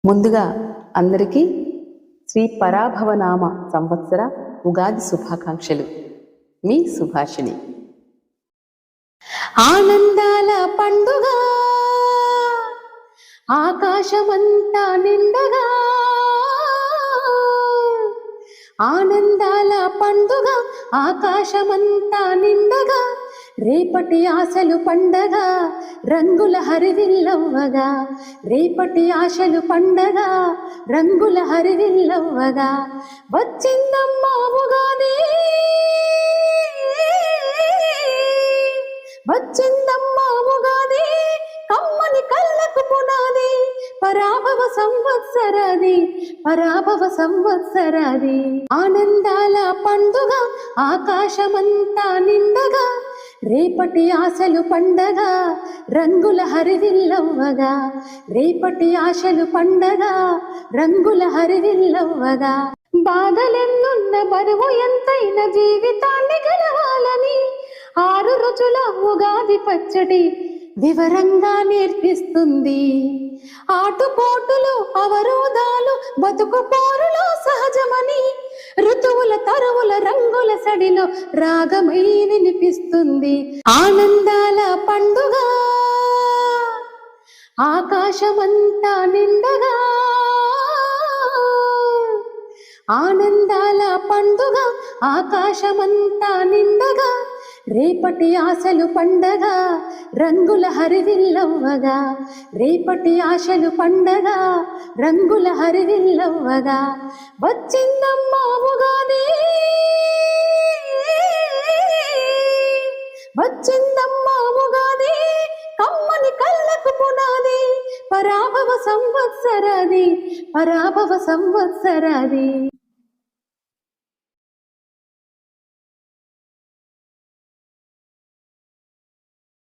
ముందుగా అందరికీ శ్రీ పరాభవనామ సంవత్సర ఉగాది శుభాకాంక్షలు. మీ సుభాషిణి. ఆనందాల పండుగ ఆకాశమంతా నిండగా, ఆనందాల పండుగ ఆకాశమంతా నిండగా, రేపటి ఆశలు పండగ రంగుల హరివిల్లవ్వగా, రేపటి ఆశలు పండగ రంగుల హరివిల్లవ్వగా, వచ్చిందమ్మా ఉగాది, వచ్చిందమ్మా ఉగాది, కమ్మని కళ్ళకు పునాది, పరాభవ సంవత్సరాది, పరాభవ సంవత్సరాది. ఆనందాల పండుగ ఆకాశమంతా నిండగా, రేపటి ఆశలు పండగ రంగుల హరివిల్లవ్వగా, రేపటి ఆశలు పండగ రంగుల హరివిల్లవ్వగా, బాధలెన్నున్న బరువు ఎంతైన జీవితాన్ని గెలవాలని 6 రుచుల ఉగాది పచ్చడి వివరంగా నేర్పిస్తుంది. ఆటుపోటులు అవరోధాలు బతుకు పోరులో సహజమని, ఋతువుల తరువుల రంగుల సడిలో రాగమై వినిపిస్తుంది. ఆనందాల పండుగ ఆకాశమంతా నిండగా, ఆనందాల పండుగ ఆకాశమంతా నిండగా, రేపటి ఆశలు పండగ రంగుల హరివిల్లవ్వగా, రేపటి ఆశలు పండగ రంగుల హరివిల్లవ్వగా, వచ్చిందమ్మా ఉగాది, వచ్చిందమ్మా ఉగాది, కమ్మని కళ్ళకు పునాది, పరాభవ సంవత్సరాది, పరాభవ సంవత్సరాది.